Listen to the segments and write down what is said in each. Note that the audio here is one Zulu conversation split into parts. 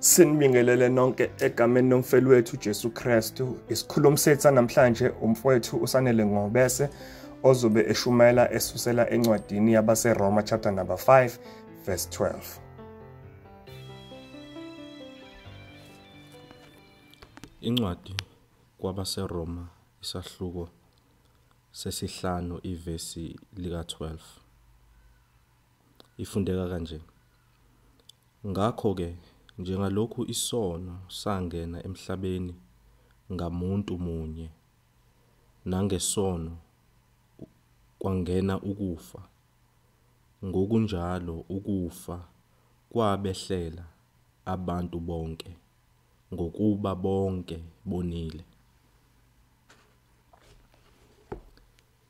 Sinibingelele nonke egameni lomfeli wethu Jesu Kristu. Isikhulumi sethu namhlanje umfowethu uSanele Ngobese ozobe eshumayela esusela encwadini yabaseRoma chapter number 5 verse 12. Incwadi kwabaseRoma isahluko sesihlanu ivesi lika 12. Ifundeka kanje: ngakho ke njengalokhu isono sangena emhlabeni ngamuntu munye, nangesono kwangena ukufa, ngokunjalo ukufa kwabehlela abantu bonke, ngokuba bonke bonile.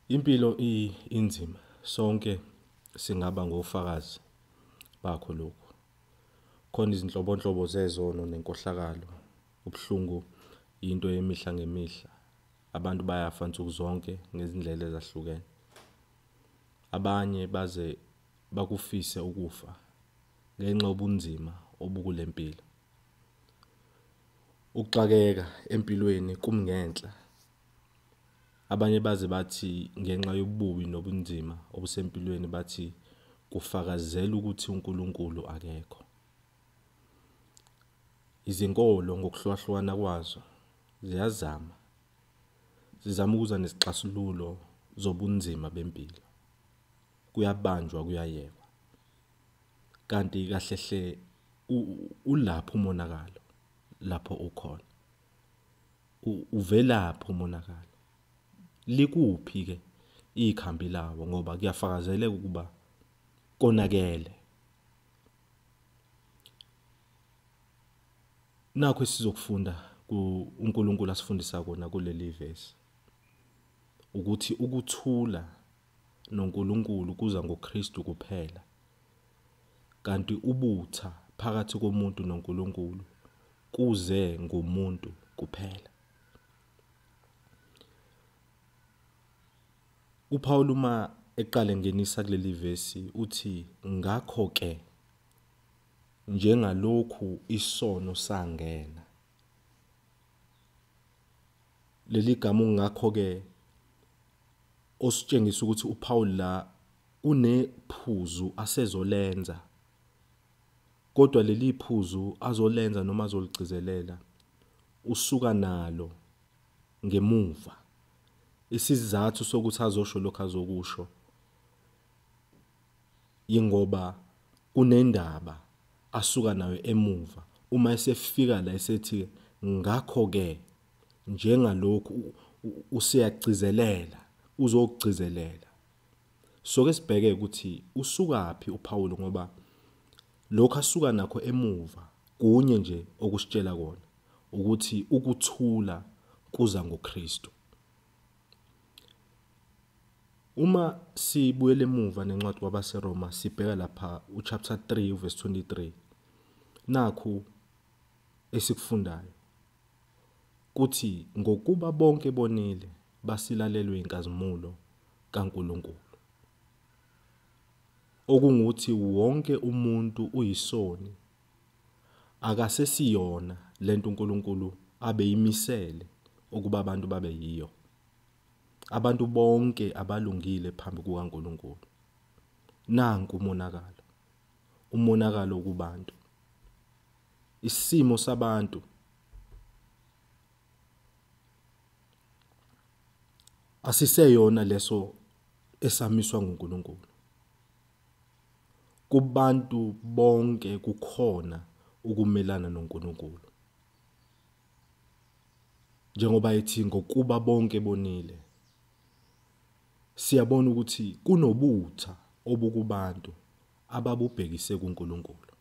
Impilo inzima, sonke singaba ngofakazi bakho lokho. Khona izinhlobonhlobo zezono nenkohlakalo, ubuhlungu into yemihla ngemihla. Abantu bayafa nsuku zonke ngezindlela ezahlukene. Abanye baze bakufise ukufa ngenxa yobunzima obukule mpilo. Ukuxakeka empilweni kumngenhla. Abanye baze bathi ngenxa yobubi nobunzima obusempilweni bathi kufakazela ukuthi uNkulunkulu akekho. Izinkolo ngokuhlukahlukana kwazo ziyazama ukuza nesixazululo zobunzima bempilo. Kuyabanjwa kuyayekwa. Kanti kahlehle ulapho umonakalo lapho ukhona. Uvelaphi umonakalo? Likuphi ke ikhambi lawo, ngoba kuyafakazeleka ukuba konakele. Nakho sizokufunda uNkulunkulu asifundisa kona kuleli vesi ukuthi ukuthula noNkulunkulu kuza ngoKhristu kuphela, kanti ubutha phakathi komuntu noNkulunkulu kuze ngomuntu kuphela. uPaul uma eqala ngenisa kuleli vesi uthi ngakho ke njengalokhu isono sangena. Leli gama ngakho ke ositshengisa ukuthi uPaul la unephuzu asezolenza, kodwa leli phuzu azolenza noma azoligcizelela usuka nalo ngemuva. Isizathu sokuthi azosho lokho azokusho ingoba kunendaba asuka nayo emuva. Uma esefika la esethi ngakho ke njengalokhu usiyagcizelela, uzogcizelela. So ke sibheke ukuthi usukaphi uPaul, ngoba lokho asuka nakho emuva kunye nje okusitshela kona ukuthi ukuthula kuza ngoKhristu. Uma sibuyele emuva nencwadi kwabaseRoma sibheka lapha uchapter 3 verse 23, nakhu esikufundayo kuthi ngokuba bonke bonile basilalelwe inkazimulo kaNkulunkulu, okungukuthi wonke umuntu uyisoni, akasesiyona lento uNkulunkulu abeyimisele ukuba abantu babe yiyo. Abantu bonke abalungile phambi kukaNkulunkulu. Nanku umonakalo kubantu. Isimo sabantu asiseyona leso esamiswa nguNkulunkulu. Kubantu bonke kukhona ukumelana noNkulunkulu. Njengoba ethi ngokuba bonke bonile, siyabona ukuthi kunobutha obukubantu ababubhekise kuNkulunkulu.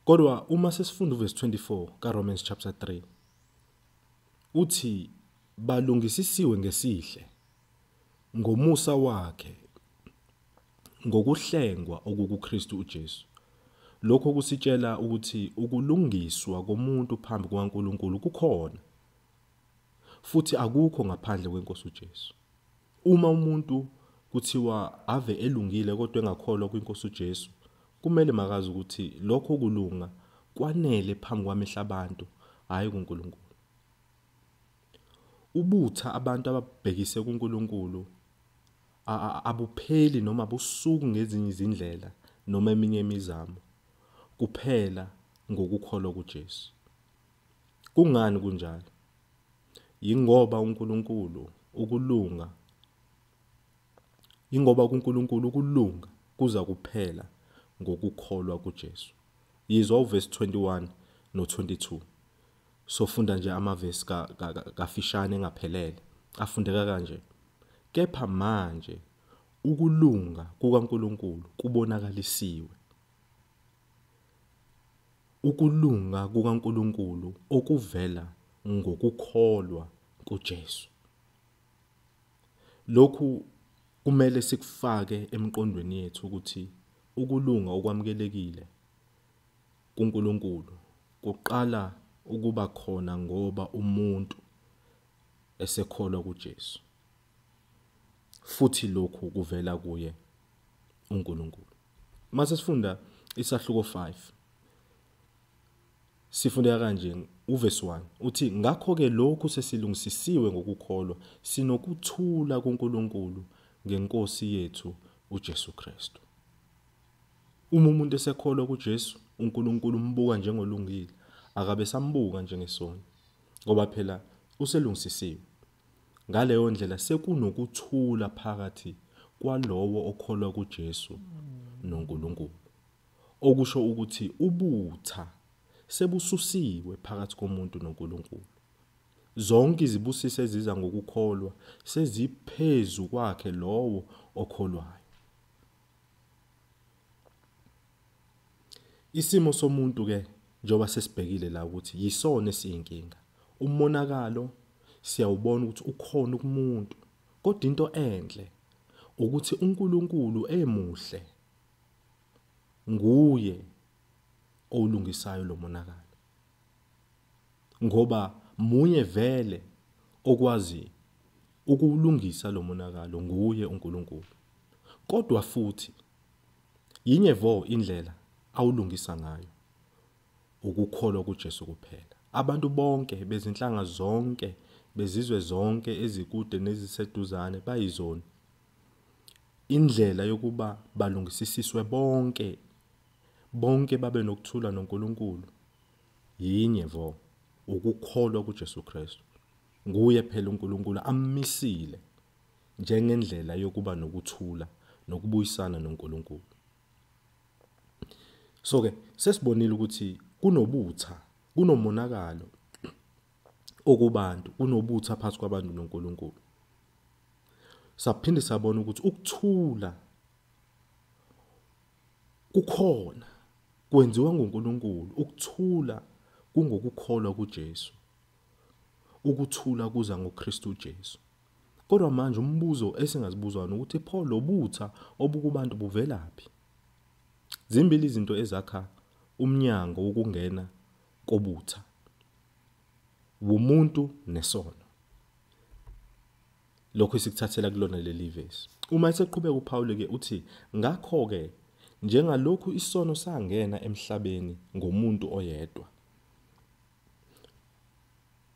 Kodwa uma sesifunda verse 24 kaRomans chapter 3 uthi balungisisiwe ngesihle ngomusa wakhe ngokuhlengwa okukuKhristu uJesu. Lokho kusitshela ukuthi ukulungiswa komuntu phambi kukaNkulunkulu kukhona, futhi akukho ngaphandle kweNkosi uJesu. Uma umuntu kuthiwa ave elungile kodwa engakholwa kwinkosi uJesu, kumele makazi ukuthi lokho kulunga kwanele phambi kwamehla abantu, hayi kuNkulunkulu. Ubutha abantu ababhekise kuNkulunkulu abupheli noma busuku ngezinye izindlela noma eminye imizamo, kuphela ngokukholwa kuJesu. Kungani kunjalo? Yingoba kuNkulunkulu ukulunga kuza kuphela ngokukholwa kuJesu. Yizwa uverse 21 no22. Sofunda nje amavesi kafishane engaphelele. Afundeka kanje. Kepha manje ukulunga kukaNkulunkulu kubonakalisiwe. Ukulunga kukaNkulunkulu okuvela ngokukholwa kuJesu. Lokhu kumele sikufake emqondweni yethu ukuthi ukulunga okwamukelekile kuNkulunkulu kuqala ukuba khona ngoba umuntu esekholwa kuJesu. Futhi lokhu kuvela kuye uNkulunkulu. Mase sifunda isahluko 5. Sifundeka kanje uverse 1 uthi ngakho-ke lokhu sesilungisisiwe ngokukholwa sinokuthula kuNkulunkulu ngeNkosi yethu uJesu Kristu. Uma umuntu esekholwa kuJesu, uNkulunkulu umbuka njengolungile, akabe sambuka njengesoni, ngoba phela uselungisisiwe. Ngaleyo ndlela sekunokuthula phakathi kwalowo okholwa kuJesu noNkulunkulu. Okusho ukuthi ubutha sebususiwe phakathi komuntu noNkulunkulu. Zonke izibusiso eziza ngokukholwa seziphezu kwakhe lowo okholwayo. Isimo somuntu ke njoba sesibhekile la ukuthi yisona esiyinkinga. Umonakalo siyawubona ukuthi ukhona kumuntu, kodwa into enhle ukuthi uNkulunkulu emuhle nguye olungisayo lo monakalo. Ngoba munye vele okwazi ukulungisa lo monakalo nguye uNkulunkulu. Kodwa futhi yinye vo indlela awulungisa ngayo, ukukholwa kuJesu kuphela. Abantu bonke bezinhlanga zonke, bezizwe zonke ezikude neziseduzane bayizona. Indlela yokuba balungisisiswe bonke babe nokuthula noNkulunkulu yinye vo, ukukholwa kuJesu Kristu. Nguye phela uNkulunkulu ammisile njengendlela yokuba nokuthula nokubuyisana noNkulunkulu. So ke sesibonile ukuthi kunobutha, kunomonakalo okubantu, kunobutha phakathi kwabantu noNkulunkulu. Saphinde sabona ukuthi ukuthula kukhona, kwenziwa nguNkulunkulu. Ukuthula kungokukholwa kuJesu. Ukuthula kuza ngoKhristu Jesu. Kodwa manje umbuzo esingazibuzwa ukuthi pho lo butha obukubantu buvelaphi? Zimbili izinto ezakha umnyango wokungena kobutha: umuntu nesono. Lokho esikuthathela kulona leli verse. Uma eseqhubeka uPaul ke uthi ngakho ke njengalokhu isono sangena emhlabeni ngomuntu oyedwa.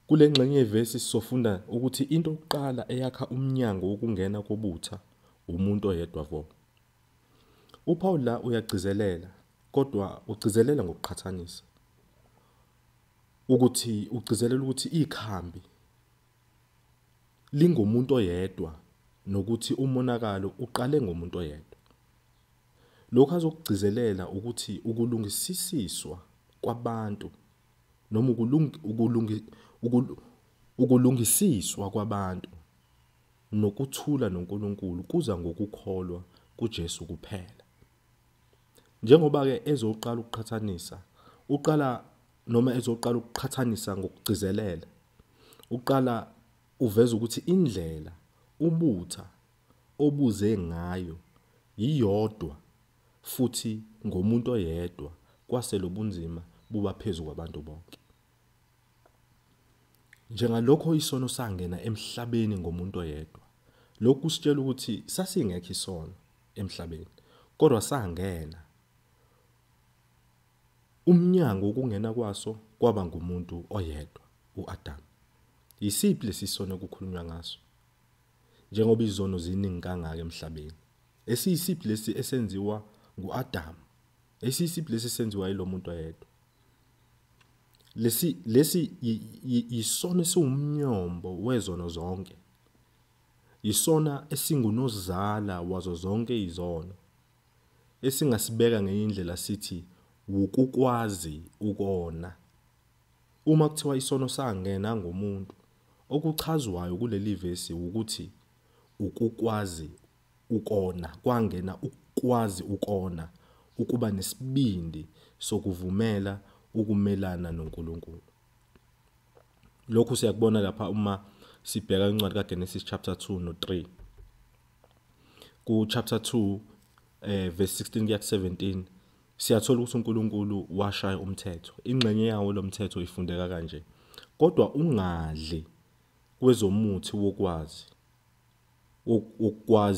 Kule ngxenye yevesi sofunda ukuthi into yokuqala eyakha umnyango wokungena kobutha umuntu oyedwa vo. uPaul la uyagcizelela, kodwa ugcizelela ngokuqhathanisa. Ugcizelela ukuthi ikhambi lingomuntu oyedwa nokuthi umonakalo uqale ngomuntu oyedwa. Lokho azokugcizelela ukuthi ukulungisisiswa kwabantu noma ukulungisiswa kwabantu nokuthula noNkulunkulu kuza ngokukholwa kuJesu kuphela. Njengoba ke ezoqala ukuqhathanisa ngokugcizelela, uqala uveza ukuthi indlela ubutha obuze ngayo iyodwa futhi ngomuntu oyedwa, kwase lobunzima buba phezulu kwabantu bonke. Njengalokho isono sangena emhlabeni ngomuntu oyedwa, lokhu kusitshela ukuthi sasingekho isono emhlabeni kodwa sangena. Umnyango wokungena kwaso kwaba ngumuntu oyedwa, uAdam. Yisiphi lesi sono kukhulunywa ngaso? Njengoba izono ziningi kangaka emhlabeni, esiyisiphi lesi esenziwa nguAdam? Esiyisiphi lesi esenziwa yilo muntu oyedwa? Lesi isono esiwumnyombo wezono zonke. Isona esingunozala wazo zonke izono. Esingasibeka ngenye indlela sithi ukukwazi ukona. Uma kuthiwa isono sangena ngomuntu, okuchazwayo kuleli vesi ukuthi ukukwazi ukona, kwangena ukwazi ukona, ukuba nesibindi sokuvumela ukumelana noNkulunkulu. Lokhu siyakubona lapha uma sibheka incwadi kaGenesis chapter 2 no 3. Ku chapter 2 verse 16 kuya 17 siyathola ukuthi uNkulunkulu washaya umthetho. Ingxenye yawo lo mthetho ifundeka kanje: kodwa ungadli kwezomuthi wokwazi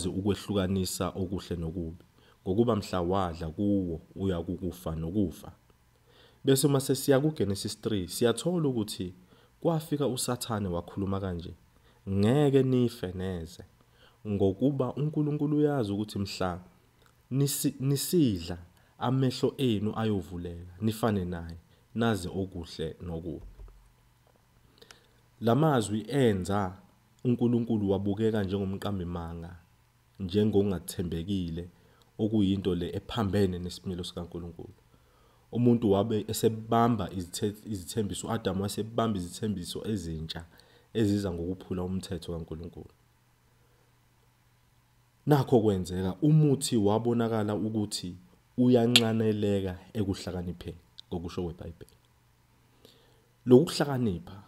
ukwehlukanisa okuhle nokubi, ngokuba mhla wadla kuwo uyakufa nokufa. Bese mase siya ku Genesis 3 siyathola ukuthi kwafika uSathane wakhuluma kanje: ngeke nife neze, ngokuba uNkulunkulu uyazi ukuthi mhla nisidla amehlo enu ayovuleka nifane naye, nazi okuhle nokubi. Lamazwi enza uNkulunkulu wabukeka njengomqambimanga, njengongathembekile, okuyinto le ephambene nesimilo sikaNkulunkulu. Umuntu wabe esebamba izithembiso, uAdam wasebamba izithembiso ezintsha eziza ngokuphula umthetho kaNkulunkulu. Nakho kwenzeka umuthi wabonakala ukuthi uyanxaneleka ekuhlakanipheni, ngokusho kweBhayibheli. Lokuhlakanipha,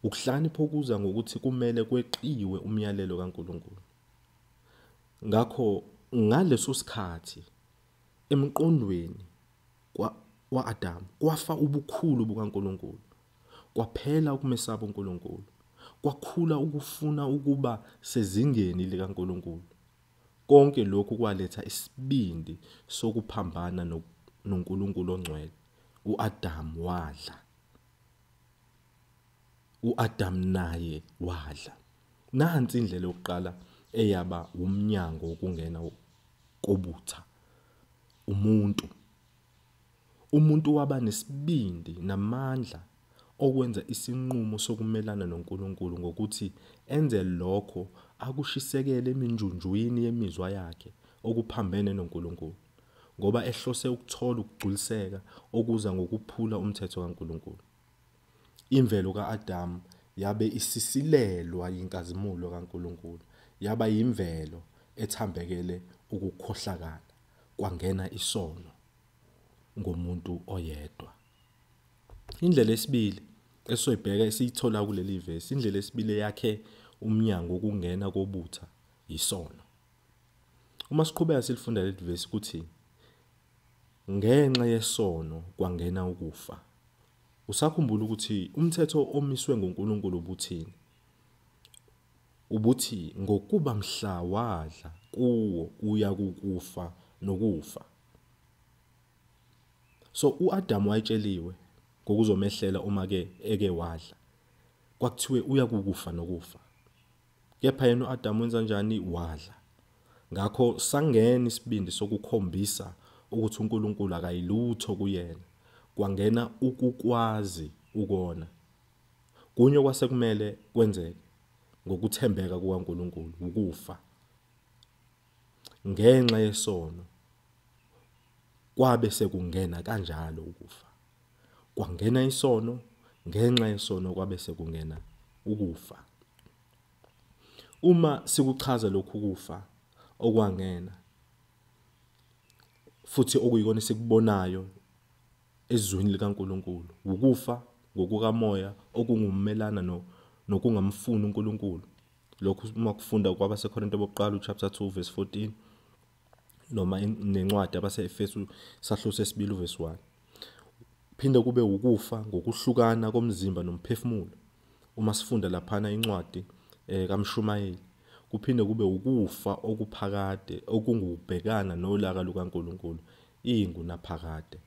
ukuhlakanipha okuza ngokuthi kumele kweqiwe umyalelo kaNkulunkulu. Ngakho ngaleso sikhathi emqondweni wa-Adam kwafa ubukhulu bukaNkulunkulu, kwaphela ukumesaba uNkulunkulu, kwakhula ukufuna ukuba sezingeni likaNkulunkulu. Konke lokhu kwaletha isibindi sokuphambana noNkulunkulu ongcwele. uAdam wadla. uAdam naye wadla. Nansi indlela yokuqala eyaba umnyango wokungena kobutha. Umuntu waba nesibindi namandla okwenza isinqumo sokumelana noNkulunkulu ngokuthi enze lokho akushisekele eminjunjwini yemizwa yakhe okuphambene noNkulunkulu, ngoba ehlose ukuthola ukugculiseka okuza ngokuphula umthetho kaNkulunkulu. Imvelo kaAdam yabe isisilelwa yinkazimulo kaNkulunkulu, yaba yimvelo ethambekele ukukhohlakala, kwangena isono ngomuntu oyedwa. Indlela esibili esoyibheka esiyithola kuleli vesi, indlela esibili yakhe umnyango wokungena kobutha, isono. Uma siqhubeka silifunda leli vesi kuthi ngenxa yesono kwangena ukufa. Usakhumbula ukuthi umthetho omiswe nguNkulunkulu ubuthini? Ubuthi ngokuba mhla wadla kuwo uyakufa nokufa. So uAdam wayetsheliwe ngokuzomehlela uma eke wadla, kwakuthiwe uyakufa nokufa. Kepha yena uAdam wenza njani? Wadla. Ngakho sangena isibindi sokukhombisa ukuthi uNkulunkulu akayilutho kuyena, kwangena ukukwazi ukona. Kunye kwasekumele kwenzeke ngokuthembeka kukaNkulunkulu, ukufa. Ngenxa yesono kwabe sekungena kanjalo ukufa. Kwangena isono, ngenxa yesono kwabe sekungena ukufa. Uma sikuchaza lokhu kufa okwangena, futhi okuyikona sikubonayo ezweni likaNkulunkulu, ukufa ngokukamoya okungumelana nokungamfuni uNkulunkulu. Lokhu uma kufunda kwabaseKorinte bokuqala chapter 2 verse 14 noma nencwadi abase-Efesu sahluko sesibili verse 1. Phinde kube ukufa ngokuhlukana komzimba nomphefumulo. Uma sifunda laphana incwadi kaMshumayeli, kuphinde kube ukufa okuphakade okungubhekana nolaka lukaNkulunkulu ingunaphakade.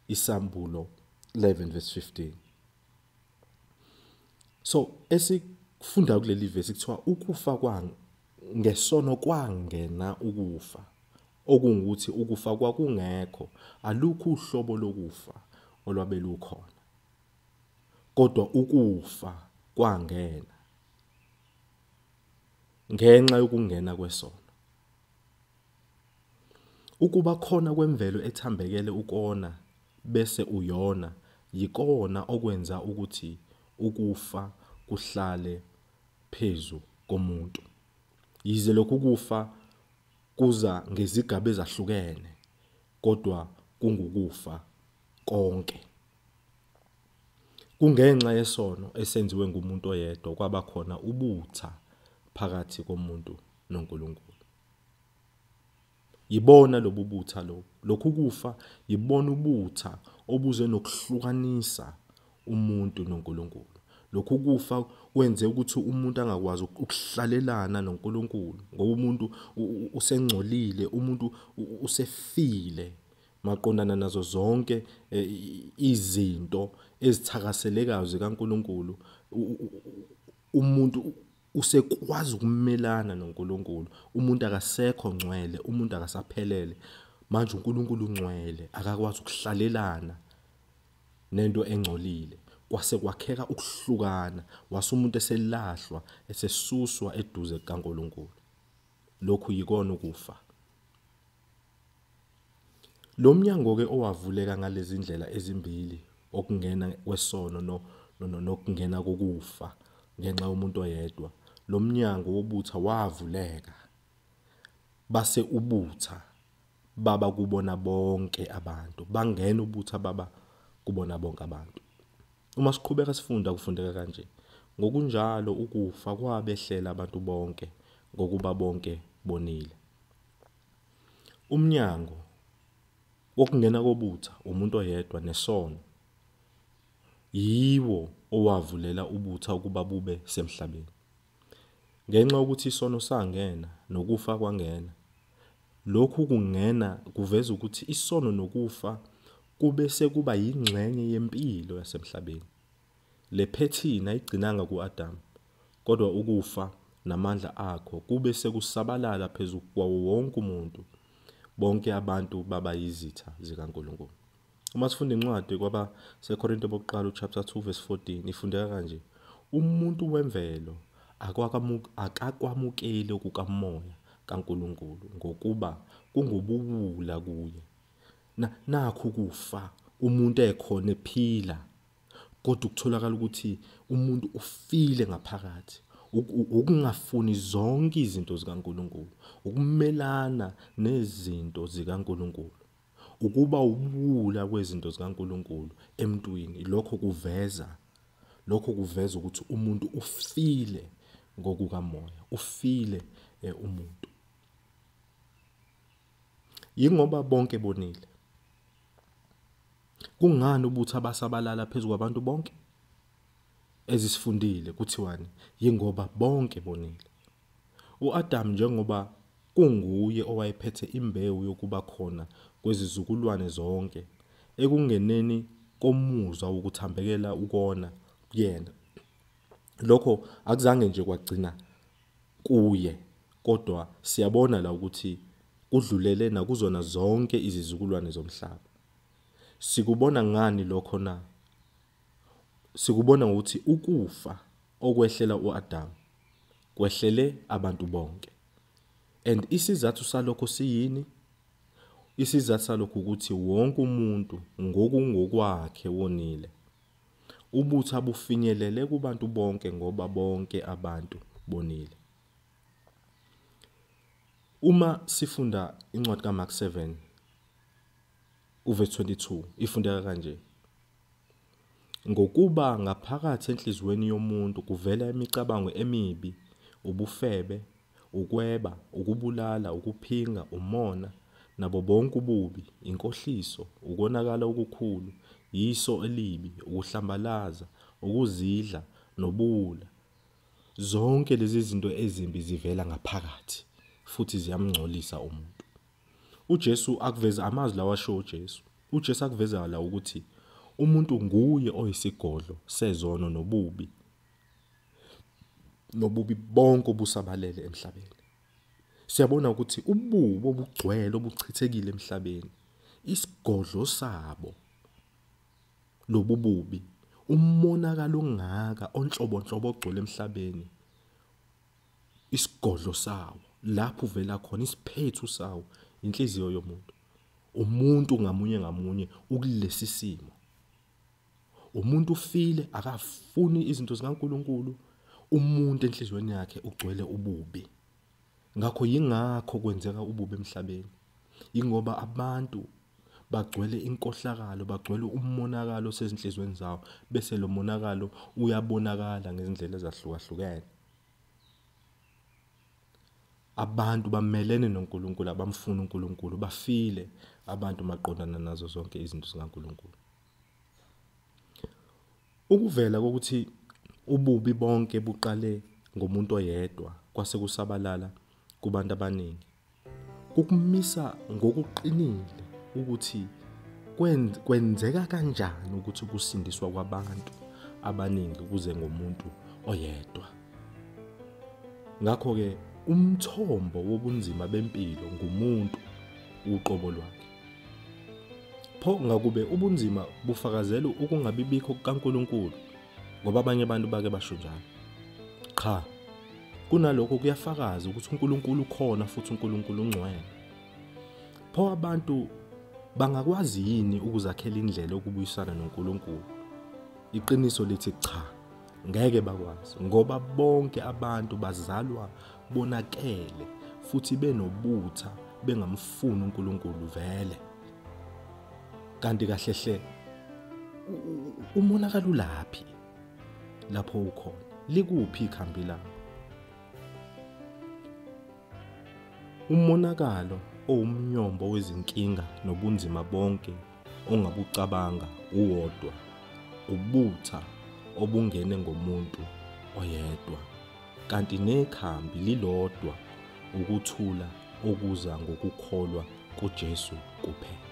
Isambulo 11 verse 15. So esikufunda kuleli verse kuthiwa ukufa ngesono kwangena ukufa, okungukuthi ukufa kwakungekho, alukho uhlobo lokufa olwabe lukhona, kodwa ukufa kwangena ngenxa yokungena kwesono. Ukuba khona kwemvelo ethambekele ukona bese uyona yikona okwenza ukuthi ukufa kuhlale phezu komuntu. Yize lokhu kufa kuza ngezigaba ezahlukene, kodwa kungukufa konke. Kungenxa yesono esenziwe ngumuntu oyedwa kwaba khona ubutha phakathi komuntu noNkulunkulu. Yibona lobu butha lokhu kufa, yibona ubutha obuze nokuhlukanisa umuntu noNkulunkulu. Lokhu kufa kwenze ukuthi umuntu angakwazi ukuhlalelana noNkulunkulu, ngoba umuntu usengcolile, umuntu usefile maqondana nazo zonke izinto ezithakaselekayo zikaNkulunkulu. Umuntu usekwazi ukumelana noNkulunkulu. Umuntu akasekho ngcwele, umuntu akasaphelele. Manje uNkulunkulu ungcwele, akakwazi ukuhlalelana nento engcolile. Kwase kwakheka ukuhlukana, wase umuntu eselahlwa, esesuswa eduze kaNkulunkulu. Lokhu yikona ukufa. Lo mnyango ke owavuleka ngalezi ndlela ezimbili, okungena kwesono nokungena kokufa ngenxa yomuntu oyedwa, lo mnyango wobutha wavuleka. Base ubutha baba kubona bonke abantu, bangena ubutha baba kubona bonke abantu. Uma siqhubeka sifunda kufundeka kanje: ngokunjalo ukufa kwabehlela abantu bonke ngokuba bonke bonile. Umnyango wokungena kobutha, umuntu oyedwa nesono, yiwo owavulela ubutha ukuba bube semhlabeni. Ngenxa ukuthi isono sangena nokufa kwangena, lokhu kungena kuveza ukuthi isono nokufa kube sekuba yingxenye yempilo yasemhlabeni. Le phethini ayigcinanga ku-Adamu, kodwa ukufa namandla akho kube sekusabalala phezu kwawo wonke umuntu. Bonke abantu baba yizitha zikaNkulunkulu. Uma sifunda incwadi kwabaseKorinte bokuqala chapter 2 verse 14 ifundeka kanje: umuntu wemvelo akakwamukeli okukamoya kaNkulunkulu ngokuba kungubuwula kuye. Nakho ukufa, umuntu ekhona ephila, kodwa ukutholakala ukuthi umuntu ufile ngaphakathi. Ukungafuni zonke izinto zikaNkulunkulu, ukumelana nezinto zikaNkulunkulu, ukuba ubuwula kwezinto zikaNkulunkulu emntwini. Lokho kuveza ukuthi umuntu ufile ngokukamoya, ufile umuntu. Yingoba bonke bonile. Kungani ubutha basabalala phezu kwabantu bonke? Ezisifundile kuthiwani? Yingoba bonke bonile. U-Adamu njengoba kunguye owayephethe imbewu yokuba khona kwezizukulwane zonke, ekungeneni komuzwa wokuthambekela ukona kuyena, lokho akuzange nje kwagcina kuye, kodwa siyabona la ukuthi kudlulele nakuzona zonke izizukulwane zomhlaba. Sikubona ngani lokho na? Sikubona ukuthi ukufa okwehlela u-Adamu kwehlele abantu bonke. And isizathu salokho siyini? Isizathu salokho ukuthi wonke umuntu ngokungokwakhe wonile. Ubutha bufinyelele kubantu bonke ngoba bonke abantu bonile. Uma sifunda incwadi kaMark 7 uverse 22 ifundeka kanje: ngokuba ngaphakathi enhliziyweni yomuntu kuvela imicabango emibi, ubufebe, ukweba, ukubulala, ukuphinga, umona, nabo bonke ububi, inkohliso, ukonakala okukhulu, yiso elibi, ukuhlambalaza, ukuzidla, nobuwula. Zonke lezi zinto ezimbi zivela ngaphakathi futhi ziyamngcolisa umuntu. uJesu akuveza amazwi lawa asho uJesu. uJesu akuveza la ukuthi umuntu nguye oyisigodlo sezono nobubi bonke obusabalele emhlabeni. Siyabona ukuthi ububi obugcwele obuchithekile emhlabeni, isigodlo sabo lobu bubi, umonakalo ongaka onhlobonhlobo ogcwele emhlabeni, isigodlo sawo lapho uvela khona, isiphethu sawo inhliziyo yomuntu. Umuntu ngamunye ukulesi simo. Umuntu ufile akafuni izinto zikaNkulunkulu, umuntu enhliziyweni yakhe ugcwele ububi. Yingakho kwenzeka ububi emhlabeni. Ingoba abantu bagcwele inkohlakalo, bagcwele umonakalo osezinhlizweni zawo, bese lo monakalo uyabonakala ngezindlela ezahlukahlukene. Abantu bamelene noNkulunkulu, abamfuna uNkulunkulu, bafile abantu maqondana nazo zonke izinto zikaNkulunkulu. Ukuvela kokuthi ububi bonke buqale ngomuntu oyedwa kwase kusabalala kubantu abaningi, kukumisa ngokuqinile ukuthi kwenzeka kanjani ukuthi kusindiswa kwabantu abaningi kuze ngomuntu oyedwa. Ngakho-ke umthombo wobunzima bempilo ngumuntu uqobo lwakhe. Pho ngakube ubunzima bufakazela ukungabibikho kukaNkulunkulu ngoba abanye abantu bake basho njalo. Cha, kunalokho kuyafakaza ukuthi uNkulunkulu ukhona futhi uNkulunkulu ungcwele. Pho abantu bangakwazi yini ukuzakhela indlela yokubuyisana noNkulunkulu? Iqiniso lithi cha, ngeke bakwazi ngoba bonke abantu bazalwa bonakele futhi benobutha bengamfuni uNkulunkulu vele. Kanti kahlehle umonakalo laphi? Lapho ukhona likuphi ikhambi lakho? Umonakalo owumnyombo wezinkinga nobunzima bonke ongabucabanga uwodwa, ubutha obungene ngomuntu oyedwa, kanti nekhambi lilodwa, ukuthula okuza ngokukholwa kuJesu kuphela.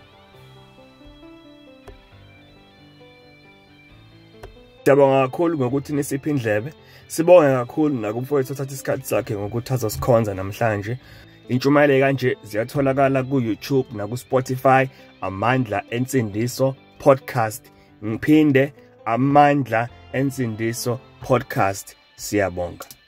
Siyabonga kakhulu ngokuthi nisiphe indlebe. Sibonge kakhulu nakumfowethu othatha isikhathi sakhe ngokuthi azosikhonza namhlanje. Intshumayelo kanje ziyatholakala ku-YouTube naku-Spotify, Amandla Ensindiso Podcast. Ngiphinde, Amandla Ensindiso Podcast. Siyabonga.